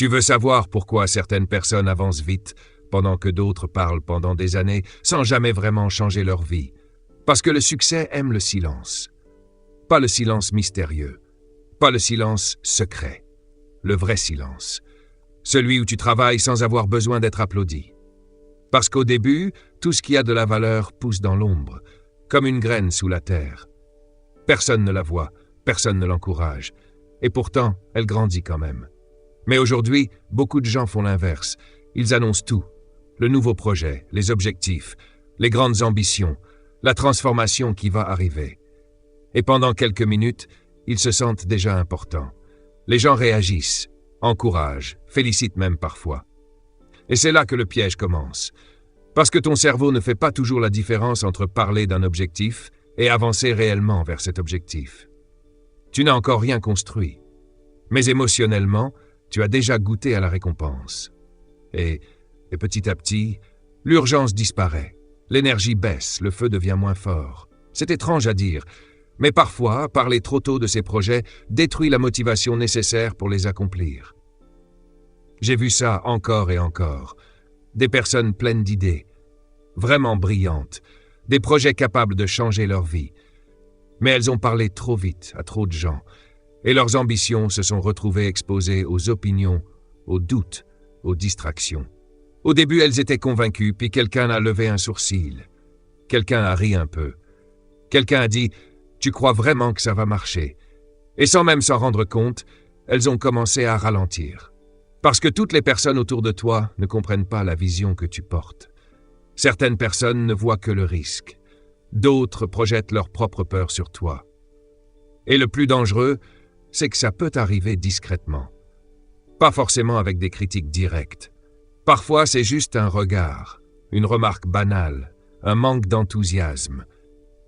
Tu veux savoir pourquoi certaines personnes avancent vite, pendant que d'autres parlent pendant des années, sans jamais vraiment changer leur vie. Parce que le succès aime le silence. Pas le silence mystérieux, pas le silence secret, le vrai silence. Celui où tu travailles sans avoir besoin d'être applaudi. Parce qu'au début, tout ce qui a de la valeur pousse dans l'ombre, comme une graine sous la terre. Personne ne la voit, personne ne l'encourage, et pourtant, elle grandit quand même. Mais aujourd'hui, beaucoup de gens font l'inverse. Ils annoncent tout. Le nouveau projet, les objectifs, les grandes ambitions, la transformation qui va arriver. Et pendant quelques minutes, ils se sentent déjà importants. Les gens réagissent, encouragent, félicitent même parfois. Et c'est là que le piège commence. Parce que ton cerveau ne fait pas toujours la différence entre parler d'un objectif et avancer réellement vers cet objectif. Tu n'as encore rien construit. Mais émotionnellement, tu as déjà goûté à la récompense. Et petit à petit, l'urgence disparaît. L'énergie baisse, le feu devient moins fort. C'est étrange à dire, mais parfois, parler trop tôt de ces projets détruit la motivation nécessaire pour les accomplir. J'ai vu ça encore et encore. Des personnes pleines d'idées, vraiment brillantes, des projets capables de changer leur vie. Mais elles ont parlé trop vite à trop de gens, et leurs ambitions se sont retrouvées exposées aux opinions, aux doutes, aux distractions. Au début, elles étaient convaincues, puis quelqu'un a levé un sourcil. Quelqu'un a ri un peu. Quelqu'un a dit « Tu crois vraiment que ça va marcher ?» Et sans même s'en rendre compte, elles ont commencé à ralentir. Parce que toutes les personnes autour de toi ne comprennent pas la vision que tu portes. Certaines personnes ne voient que le risque. D'autres projettent leur propre peur sur toi. Et le plus dangereux, c'est que ça peut arriver discrètement. Pas forcément avec des critiques directes. Parfois, c'est juste un regard, une remarque banale, un manque d'enthousiasme.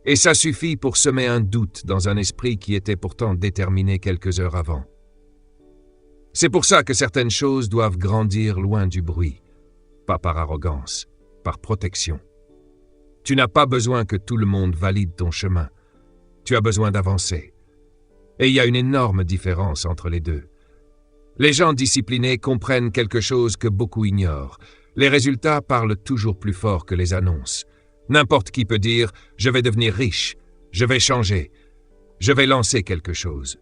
Et ça suffit pour semer un doute dans un esprit qui était pourtant déterminé quelques heures avant. C'est pour ça que certaines choses doivent grandir loin du bruit, pas par arrogance, par protection. Tu n'as pas besoin que tout le monde valide ton chemin. Tu as besoin d'avancer. Et il y a une énorme différence entre les deux. Les gens disciplinés comprennent quelque chose que beaucoup ignorent. Les résultats parlent toujours plus fort que les annonces. N'importe qui peut dire « je vais devenir riche, je vais changer, je vais lancer quelque chose ».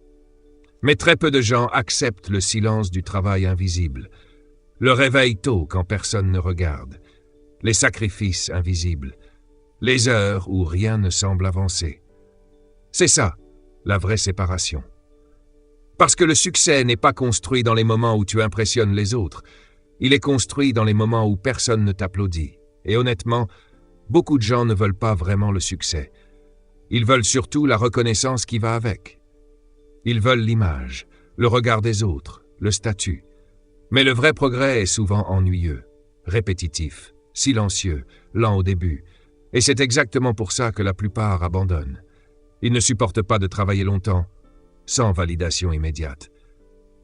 Mais très peu de gens acceptent le silence du travail invisible, le réveil tôt quand personne ne regarde, les sacrifices invisibles, les heures où rien ne semble avancer. C'est ça, la vraie séparation. Parce que le succès n'est pas construit dans les moments où tu impressionnes les autres, il est construit dans les moments où personne ne t'applaudit. Et honnêtement, beaucoup de gens ne veulent pas vraiment le succès. Ils veulent surtout la reconnaissance qui va avec. Ils veulent l'image, le regard des autres, le statut. Mais le vrai progrès est souvent ennuyeux, répétitif, silencieux, lent au début. Et c'est exactement pour ça que la plupart abandonnent. Ils ne supportent pas de travailler longtemps, sans validation immédiate.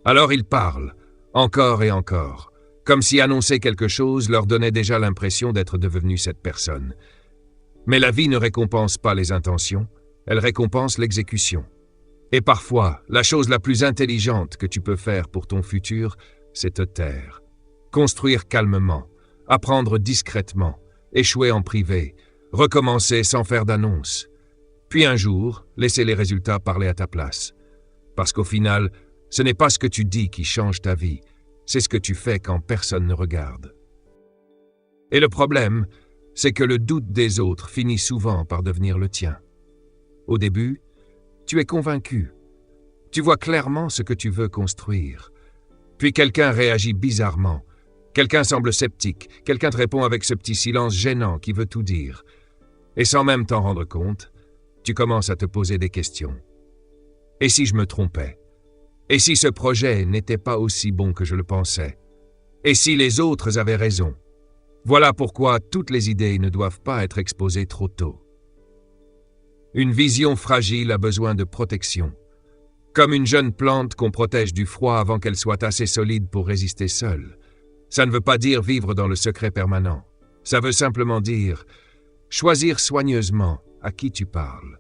Alors ils parlent, encore et encore, comme si annoncer quelque chose leur donnait déjà l'impression d'être devenu cette personne. Mais la vie ne récompense pas les intentions, elle récompense l'exécution. Et parfois, la chose la plus intelligente que tu peux faire pour ton futur, c'est te taire. Construire calmement, apprendre discrètement, échouer en privé, recommencer sans faire d'annonce. Puis un jour, laisser les résultats parler à ta place. Parce qu'au final, ce n'est pas ce que tu dis qui change ta vie, c'est ce que tu fais quand personne ne regarde. Et le problème, c'est que le doute des autres finit souvent par devenir le tien. Au début, tu es convaincu. Tu vois clairement ce que tu veux construire. Puis quelqu'un réagit bizarrement. Quelqu'un semble sceptique. Quelqu'un te répond avec ce petit silence gênant qui veut tout dire. Et sans même t'en rendre compte, tu commences à te poser des questions. Et si je me trompais? Et si ce projet n'était pas aussi bon que je le pensais? Et si les autres avaient raison? Voilà pourquoi toutes les idées ne doivent pas être exposées trop tôt. Une vision fragile a besoin de protection. Comme une jeune plante qu'on protège du froid avant qu'elle soit assez solide pour résister seule. Ça ne veut pas dire vivre dans le secret permanent. Ça veut simplement dire choisir soigneusement à qui tu parles.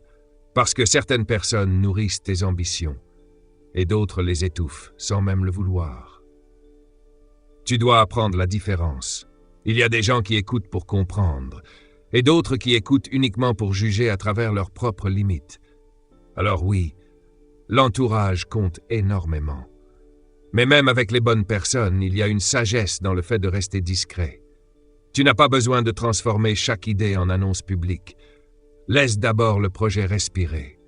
Parce que certaines personnes nourrissent tes ambitions et d'autres les étouffent sans même le vouloir. Tu dois apprendre la différence. Il y a des gens qui écoutent pour comprendre, et d'autres qui écoutent uniquement pour juger à travers leurs propres limites. Alors oui, l'entourage compte énormément. Mais même avec les bonnes personnes, il y a une sagesse dans le fait de rester discret. Tu n'as pas besoin de transformer chaque idée en annonce publique. Laisse d'abord le projet respirer.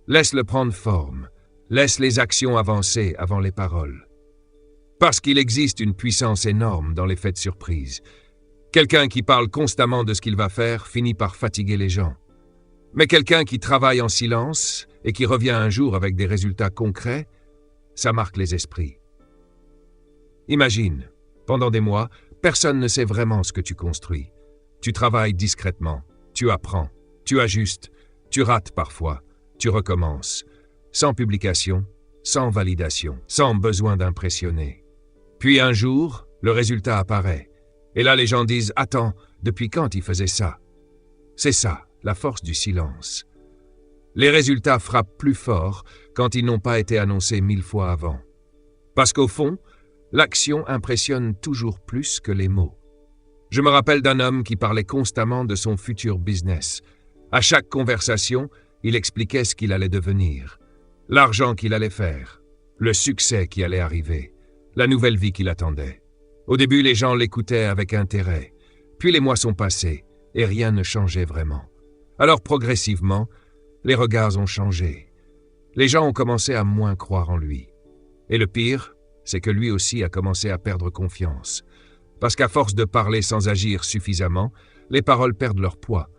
Laisse-le prendre forme. Laisse les actions avancer avant les paroles. Parce qu'il existe une puissance énorme dans l'effet de surprise. Quelqu'un qui parle constamment de ce qu'il va faire finit par fatiguer les gens. Mais quelqu'un qui travaille en silence et qui revient un jour avec des résultats concrets, ça marque les esprits. Imagine, pendant des mois, personne ne sait vraiment ce que tu construis. Tu travailles discrètement, tu apprends, tu ajustes, tu rates parfois, tu recommences, sans publication, sans validation, sans besoin d'impressionner. Puis un jour, le résultat apparaît. Et là, les gens disent « Attends, depuis quand il faisait ça ?» C'est ça, la force du silence. Les résultats frappent plus fort quand ils n'ont pas été annoncés 1000 fois avant. Parce qu'au fond, l'action impressionne toujours plus que les mots. Je me rappelle d'un homme qui parlait constamment de son futur business. À chaque conversation, il expliquait ce qu'il allait devenir, l'argent qu'il allait faire, le succès qui allait arriver, la nouvelle vie qui l'attendait. Au début, les gens l'écoutaient avec intérêt. Puis les mois sont passés et rien ne changeait vraiment. Alors progressivement, les regards ont changé. Les gens ont commencé à moins croire en lui. Et le pire, c'est que lui aussi a commencé à perdre confiance. Parce qu'à force de parler sans agir suffisamment, les paroles perdent leur poids.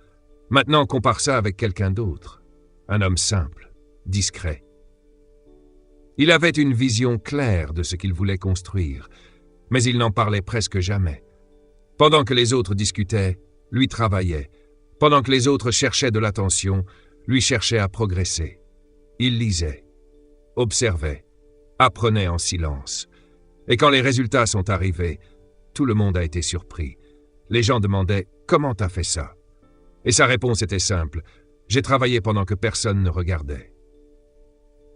Maintenant, compare ça avec quelqu'un d'autre. Un homme simple, discret. Il avait une vision claire de ce qu'il voulait construire, mais il n'en parlait presque jamais. Pendant que les autres discutaient, lui travaillait. Pendant que les autres cherchaient de l'attention, lui cherchait à progresser. Il lisait, observait, apprenait en silence. Et quand les résultats sont arrivés, tout le monde a été surpris. Les gens demandaient « Comment t'as fait ça ?» Et sa réponse était simple « J'ai travaillé pendant que personne ne regardait. »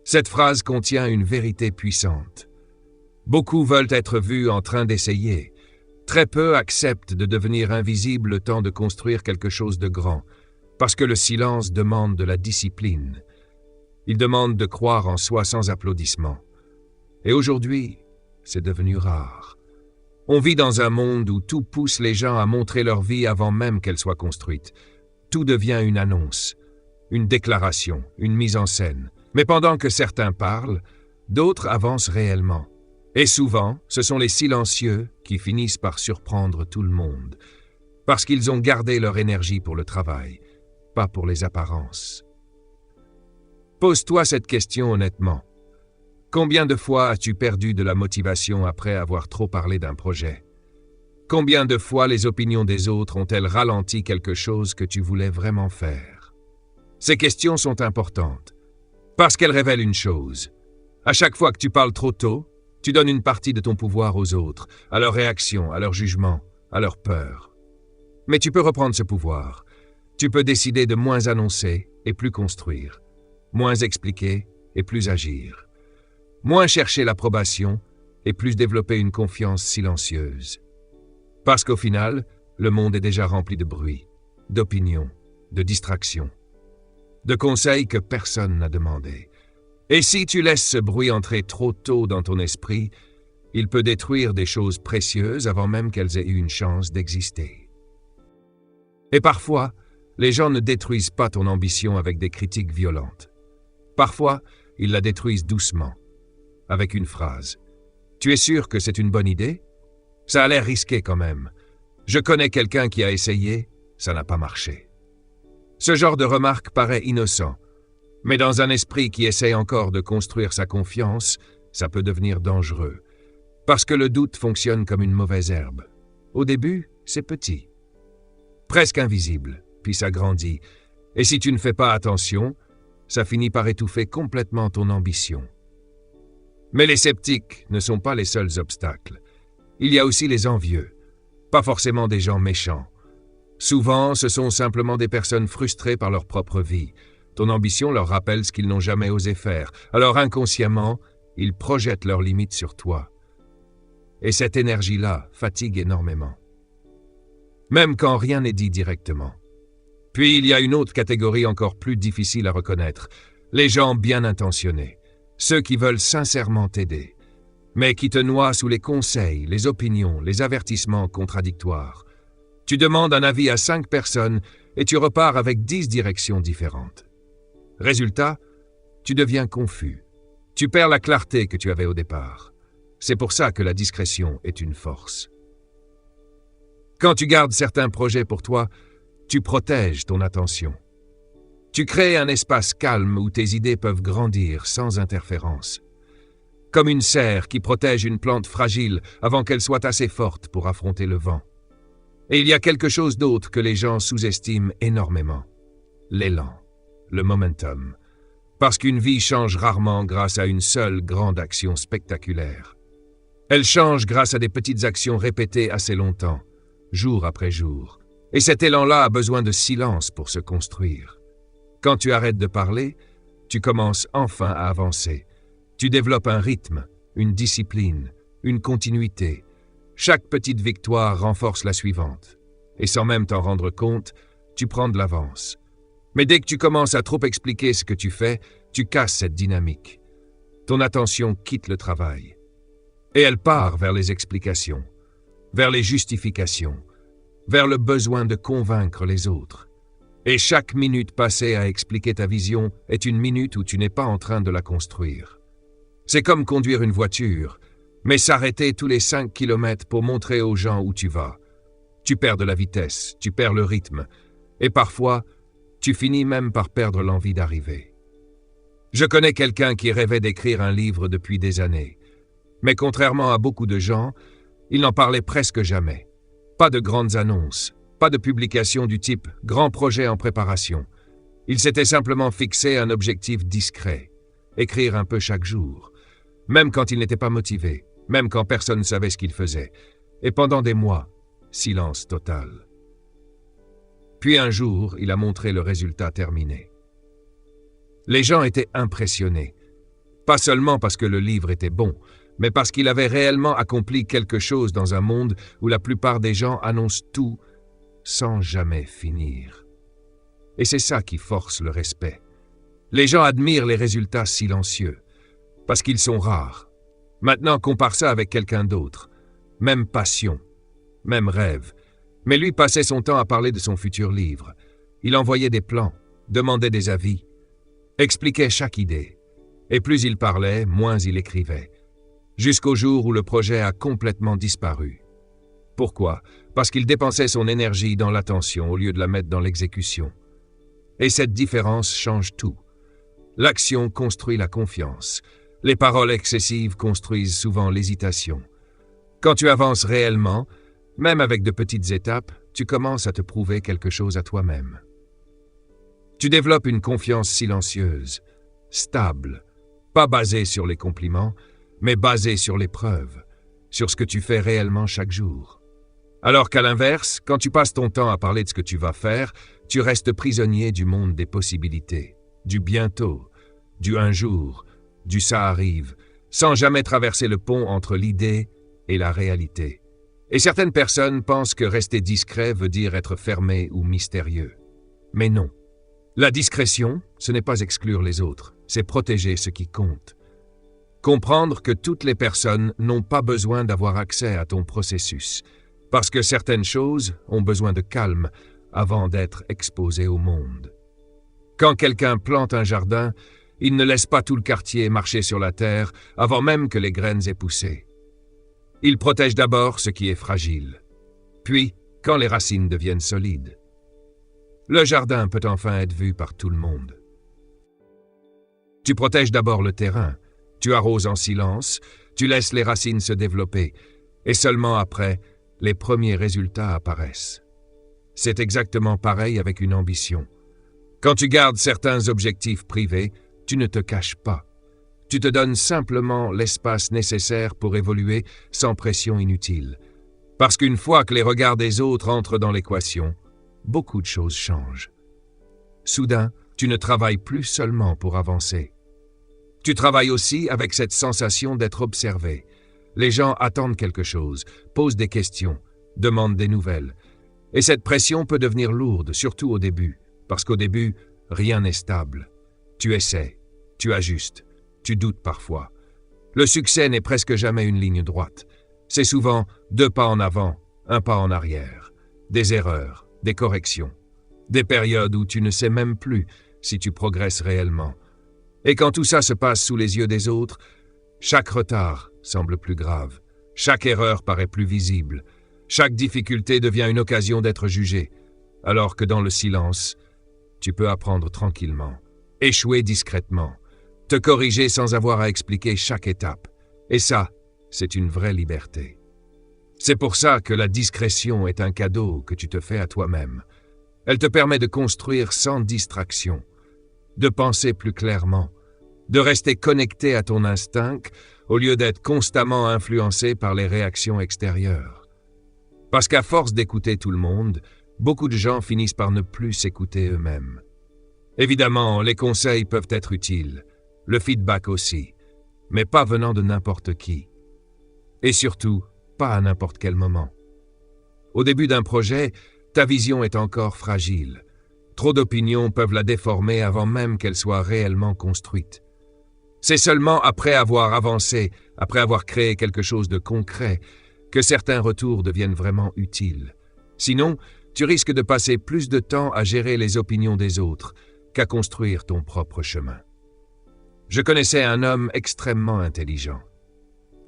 Cette phrase contient une vérité puissante. Beaucoup veulent être vus en train d'essayer. Très peu acceptent de devenir invisibles le temps de construire quelque chose de grand, parce que le silence demande de la discipline. Il demande de croire en soi sans applaudissements. Et aujourd'hui, c'est devenu rare. On vit dans un monde où tout pousse les gens à montrer leur vie avant même qu'elle soit construite. Tout devient une annonce, une déclaration, une mise en scène. Mais pendant que certains parlent, d'autres avancent réellement. Et souvent, ce sont les silencieux qui finissent par surprendre tout le monde, parce qu'ils ont gardé leur énergie pour le travail, pas pour les apparences. Pose-toi cette question honnêtement. Combien de fois as-tu perdu de la motivation après avoir trop parlé d'un projet? Combien de fois les opinions des autres ont-elles ralenti quelque chose que tu voulais vraiment faire? Ces questions sont importantes, parce qu'elles révèlent une chose. À chaque fois que tu parles trop tôt, tu donnes une partie de ton pouvoir aux autres, à leurs réactions, à leurs jugements, à leurs peurs. Mais tu peux reprendre ce pouvoir. Tu peux décider de moins annoncer et plus construire, moins expliquer et plus agir, moins chercher l'approbation et plus développer une confiance silencieuse. Parce qu'au final, le monde est déjà rempli de bruit, d'opinions, de distractions, de conseils que personne n'a demandé. Et si tu laisses ce bruit entrer trop tôt dans ton esprit, il peut détruire des choses précieuses avant même qu'elles aient eu une chance d'exister. Et parfois, les gens ne détruisent pas ton ambition avec des critiques violentes. Parfois, ils la détruisent doucement, avec une phrase. « Tu es sûr que c'est une bonne idée? Ça a l'air risqué quand même. Je connais quelqu'un qui a essayé, ça n'a pas marché. » Ce genre de remarque paraît innocent, mais dans un esprit qui essaie encore de construire sa confiance, ça peut devenir dangereux, parce que le doute fonctionne comme une mauvaise herbe. Au début, c'est petit, presque invisible, puis ça grandit, et si tu ne fais pas attention, ça finit par étouffer complètement ton ambition. Mais les sceptiques ne sont pas les seuls obstacles. Il y a aussi les envieux, pas forcément des gens méchants. Souvent, ce sont simplement des personnes frustrées par leur propre vie. Ton ambition leur rappelle ce qu'ils n'ont jamais osé faire, alors inconsciemment, ils projettent leurs limites sur toi. Et cette énergie-là fatigue énormément. Même quand rien n'est dit directement. Puis il y a une autre catégorie encore plus difficile à reconnaître. Les gens bien intentionnés. Ceux qui veulent sincèrement t'aider, mais qui te noient sous les conseils, les opinions, les avertissements contradictoires. Tu demandes un avis à 5 personnes et tu repars avec 10 directions différentes. Résultat, tu deviens confus. Tu perds la clarté que tu avais au départ. C'est pour ça que la discrétion est une force. Quand tu gardes certains projets pour toi, tu protèges ton attention. Tu crées un espace calme où tes idées peuvent grandir sans interférence. Comme une serre qui protège une plante fragile avant qu'elle soit assez forte pour affronter le vent. Et il y a quelque chose d'autre que les gens sous-estiment énormément. L'élan, le momentum. Parce qu'une vie change rarement grâce à une seule grande action spectaculaire. Elle change grâce à des petites actions répétées assez longtemps, jour après jour. Et cet élan-là a besoin de silence pour se construire. Quand tu arrêtes de parler, tu commences enfin à avancer. Tu développes un rythme, une discipline, une continuité. Chaque petite victoire renforce la suivante. Et sans même t'en rendre compte, tu prends de l'avance. Mais dès que tu commences à trop expliquer ce que tu fais, tu casses cette dynamique. Ton attention quitte le travail. Et elle part vers les explications, vers les justifications, vers le besoin de convaincre les autres. Et chaque minute passée à expliquer ta vision est une minute où tu n'es pas en train de la construire. C'est comme conduire une voiture, mais s'arrêter tous les 5 kilomètres pour montrer aux gens où tu vas. Tu perds de la vitesse, tu perds le rythme, et parfois, tu finis même par perdre l'envie d'arriver. Je connais quelqu'un qui rêvait d'écrire un livre depuis des années, mais contrairement à beaucoup de gens, il n'en parlait presque jamais. Pas de grandes annonces, pas de publications du type « grand projet en préparation ». Il s'était simplement fixé un objectif discret, écrire un peu chaque jour, même quand il n'était pas motivé, même quand personne ne savait ce qu'il faisait. Et pendant des mois, silence total. Puis un jour, il a montré le résultat terminé. Les gens étaient impressionnés, pas seulement parce que le livre était bon, mais parce qu'il avait réellement accompli quelque chose dans un monde où la plupart des gens annoncent tout sans jamais finir. Et c'est ça qui force le respect. Les gens admirent les résultats silencieux, parce qu'ils sont rares. Maintenant, compare ça avec quelqu'un d'autre. Même passion, même rêve. Mais lui passait son temps à parler de son futur livre. Il envoyait des plans, demandait des avis, expliquait chaque idée. Et plus il parlait, moins il écrivait. Jusqu'au jour où le projet a complètement disparu. Pourquoi? Parce qu'il dépensait son énergie dans l'attention au lieu de la mettre dans l'exécution. Et cette différence change tout. L'action construit la confiance. Les paroles excessives construisent souvent l'hésitation. Quand tu avances réellement, même avec de petites étapes, tu commences à te prouver quelque chose à toi-même. Tu développes une confiance silencieuse, stable, pas basée sur les compliments, mais basée sur les preuves, sur ce que tu fais réellement chaque jour. Alors qu'à l'inverse, quand tu passes ton temps à parler de ce que tu vas faire, tu restes prisonnier du monde des possibilités, du bientôt, du un jour, du ça arrive, sans jamais traverser le pont entre l'idée et la réalité. Et certaines personnes pensent que rester discret veut dire être fermé ou mystérieux. Mais non. La discrétion, ce n'est pas exclure les autres, c'est protéger ce qui compte. Comprendre que toutes les personnes n'ont pas besoin d'avoir accès à ton processus, parce que certaines choses ont besoin de calme avant d'être exposées au monde. Quand quelqu'un plante un jardin, il ne laisse pas tout le quartier marcher sur la terre avant même que les graines aient poussé. Il protège d'abord ce qui est fragile, puis quand les racines deviennent solides. Le jardin peut enfin être vu par tout le monde. Tu protèges d'abord le terrain, tu arroses en silence, tu laisses les racines se développer, et seulement après, les premiers résultats apparaissent. C'est exactement pareil avec une ambition. Quand tu gardes certains objectifs privés, tu ne te caches pas. Tu te donnes simplement l'espace nécessaire pour évoluer sans pression inutile. Parce qu'une fois que les regards des autres entrent dans l'équation, beaucoup de choses changent. Soudain, tu ne travailles plus seulement pour avancer. Tu travailles aussi avec cette sensation d'être observé. Les gens attendent quelque chose, posent des questions, demandent des nouvelles. Et cette pression peut devenir lourde, surtout au début, parce qu'au début, rien n'est stable. Tu essaies, tu ajustes, tu doutes parfois. Le succès n'est presque jamais une ligne droite. C'est souvent 2 pas en avant, 1 pas en arrière. Des erreurs, des corrections. Des périodes où tu ne sais même plus si tu progresses réellement. Et quand tout ça se passe sous les yeux des autres, chaque retard semble plus grave. Chaque erreur paraît plus visible. Chaque difficulté devient une occasion d'être jugé. Alors que dans le silence, tu peux apprendre tranquillement, échouer discrètement, te corriger sans avoir à expliquer chaque étape. Et ça, c'est une vraie liberté. C'est pour ça que la discrétion est un cadeau que tu te fais à toi-même. Elle te permet de construire sans distraction, de penser plus clairement, de rester connecté à ton instinct au lieu d'être constamment influencé par les réactions extérieures. Parce qu'à force d'écouter tout le monde, beaucoup de gens finissent par ne plus s'écouter eux-mêmes. Évidemment, les conseils peuvent être utiles, le feedback aussi, mais pas venant de n'importe qui. Et surtout, pas à n'importe quel moment. Au début d'un projet, ta vision est encore fragile. Trop d'opinions peuvent la déformer avant même qu'elle soit réellement construite. C'est seulement après avoir avancé, après avoir créé quelque chose de concret, que certains retours deviennent vraiment utiles. Sinon, tu risques de passer plus de temps à gérer les opinions des autres qu'à construire ton propre chemin. Je connaissais un homme extrêmement intelligent.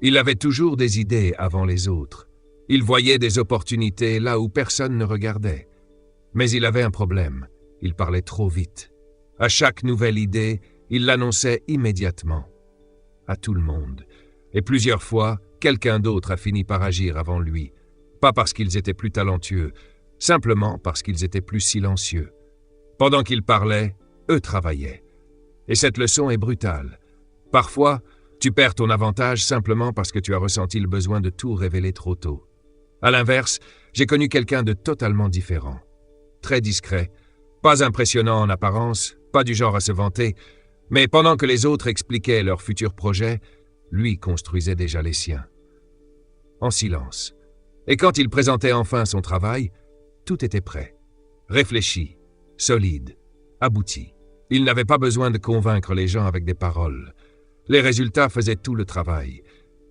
Il avait toujours des idées avant les autres. Il voyait des opportunités là où personne ne regardait. Mais il avait un problème, il parlait trop vite. À chaque nouvelle idée, il l'annonçait immédiatement. À tout le monde. Et plusieurs fois, quelqu'un d'autre a fini par agir avant lui. Pas parce qu'ils étaient plus talentueux, simplement parce qu'ils étaient plus silencieux. Pendant qu'il parlait, eux travaillaient. Et cette leçon est brutale. Parfois, tu perds ton avantage simplement parce que tu as ressenti le besoin de tout révéler trop tôt. À l'inverse, j'ai connu quelqu'un de totalement différent. Très discret, pas impressionnant en apparence, pas du genre à se vanter, mais pendant que les autres expliquaient leurs futurs projets, lui construisait déjà les siens. En silence. Et quand il présentait enfin son travail, tout était prêt. Réfléchi, solide, abouti. Il n'avait pas besoin de convaincre les gens avec des paroles. Les résultats faisaient tout le travail.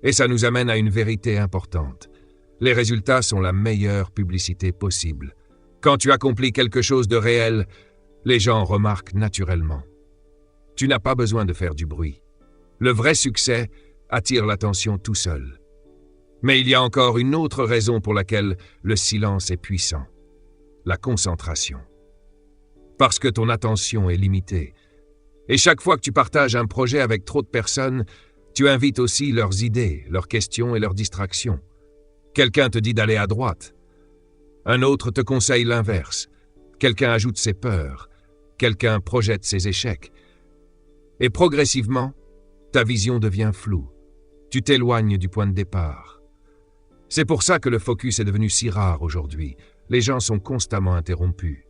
Et ça nous amène à une vérité importante. Les résultats sont la meilleure publicité possible. Quand tu accomplis quelque chose de réel, les gens remarquent naturellement. Tu n'as pas besoin de faire du bruit. Le vrai succès attire l'attention tout seul. Mais il y a encore une autre raison pour laquelle le silence est puissant. La concentration. Parce que ton attention est limitée. Et chaque fois que tu partages un projet avec trop de personnes, tu invites aussi leurs idées, leurs questions et leurs distractions. Quelqu'un te dit d'aller à droite. Un autre te conseille l'inverse. Quelqu'un ajoute ses peurs. Quelqu'un projette ses échecs. Et progressivement, ta vision devient floue. Tu t'éloignes du point de départ. C'est pour ça que le focus est devenu si rare aujourd'hui. Les gens sont constamment interrompus.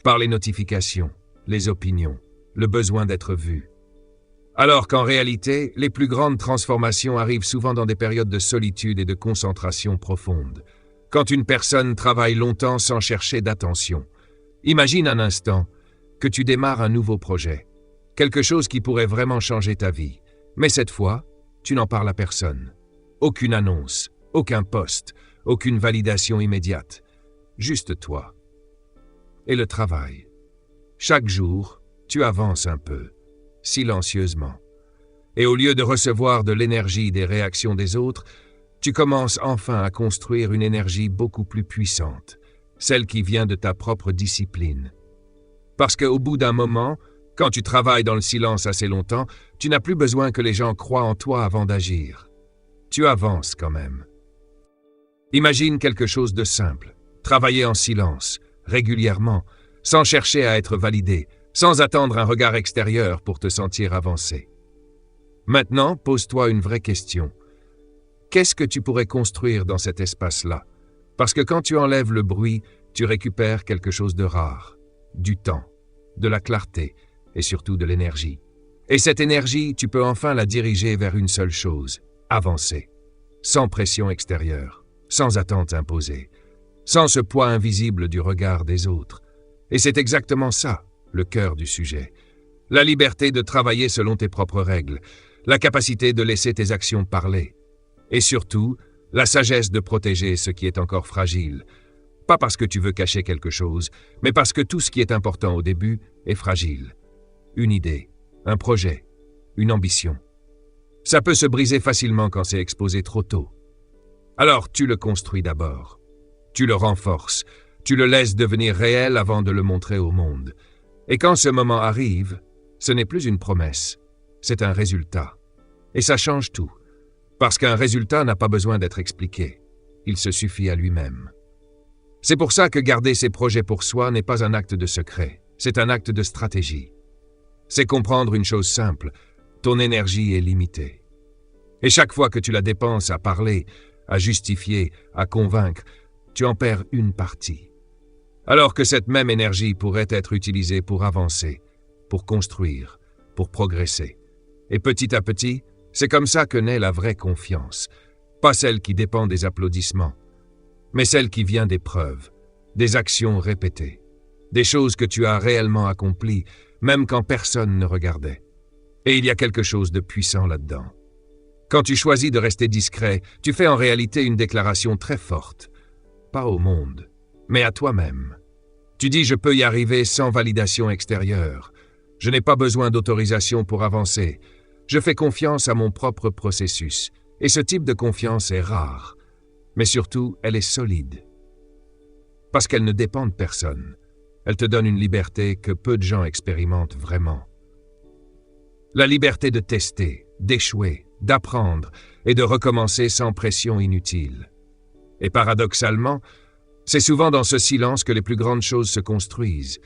Par les notifications, les opinions, le besoin d'être vu. Alors qu'en réalité, les plus grandes transformations arrivent souvent dans des périodes de solitude et de concentration profonde. Quand une personne travaille longtemps sans chercher d'attention. Imagine un instant que tu démarres un nouveau projet. Quelque chose qui pourrait vraiment changer ta vie. Mais cette fois, tu n'en parles à personne. Aucune annonce, aucun post, aucune validation immédiate. Juste toi. Et le travail. Chaque jour, tu avances un peu, silencieusement. Et au lieu de recevoir de l'énergie des réactions des autres, tu commences enfin à construire une énergie beaucoup plus puissante, celle qui vient de ta propre discipline. Parce qu'au bout d'un moment, quand tu travailles dans le silence assez longtemps, tu n'as plus besoin que les gens croient en toi avant d'agir. Tu avances quand même. Imagine quelque chose de simple. Travailler en silence, régulièrement, sans chercher à être validé, sans attendre un regard extérieur pour te sentir avancer. Maintenant, pose-toi une vraie question. Qu'est-ce que tu pourrais construire dans cet espace-là? Parce que quand tu enlèves le bruit, tu récupères quelque chose de rare, du temps, de la clarté et surtout de l'énergie. Et cette énergie, tu peux enfin la diriger vers une seule chose, avancer. sans pression extérieure, sans attente imposée, sans ce poids invisible du regard des autres. Et c'est exactement ça, le cœur du sujet. La liberté de travailler selon tes propres règles, la capacité de laisser tes actions parler, et surtout, la sagesse de protéger ce qui est encore fragile, pas parce que tu veux cacher quelque chose, mais parce que tout ce qui est important au début est fragile. Une idée, un projet, une ambition. Ça peut se briser facilement quand c'est exposé trop tôt. Alors tu le construis d'abord. Tu le renforces. Tu le laisses devenir réel avant de le montrer au monde. Et quand ce moment arrive, ce n'est plus une promesse, c'est un résultat. Et ça change tout. Parce qu'un résultat n'a pas besoin d'être expliqué. Il se suffit à lui-même. C'est pour ça que garder ses projets pour soi n'est pas un acte de secret, c'est un acte de stratégie. C'est comprendre une chose simple, ton énergie est limitée. Et chaque fois que tu la dépenses à parler, à justifier, à convaincre, tu en perds une partie. Alors que cette même énergie pourrait être utilisée pour avancer, pour construire, pour progresser. Et petit à petit, c'est comme ça que naît la vraie confiance, pas celle qui dépend des applaudissements, mais celle qui vient des preuves, des actions répétées, des choses que tu as réellement accomplies, même quand personne ne regardait. Et il y a quelque chose de puissant là-dedans. Quand tu choisis de rester discret, tu fais en réalité une déclaration très forte, pas au monde, mais à toi-même. Tu dis « je peux y arriver sans validation extérieure, je n'ai pas besoin d'autorisation pour avancer, je fais confiance à mon propre processus, et ce type de confiance est rare. Mais surtout, elle est solide. Parce qu'elle ne dépend de personne. Elle te donne une liberté que peu de gens expérimentent vraiment. La liberté de tester, d'échouer, d'apprendre et de recommencer sans pression inutile. Et paradoxalement, c'est souvent dans ce silence que les plus grandes choses se construisent.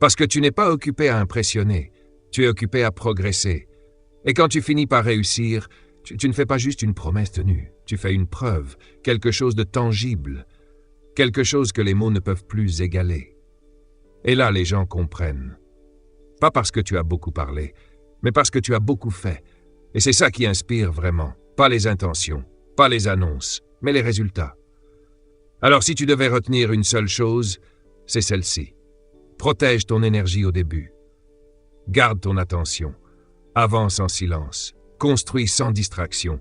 Parce que tu n'es pas occupé à impressionner, tu es occupé à progresser. Et quand tu finis par réussir, tu ne fais pas juste une promesse tenue, tu fais une preuve, quelque chose de tangible, quelque chose que les mots ne peuvent plus égaler. Et là, les gens comprennent. Pas parce que tu as beaucoup parlé, mais parce que tu as beaucoup fait. Et c'est ça qui inspire vraiment, pas les intentions, pas les annonces, mais les résultats. Alors si tu devais retenir une seule chose, c'est celle-ci. Protège ton énergie au début. Garde ton attention. Avance en silence. Construis sans distraction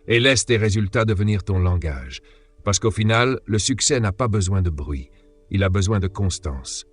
et laisse tes résultats devenir ton langage. Parce qu'au final, le succès n'a pas besoin de bruit, il a besoin de constance.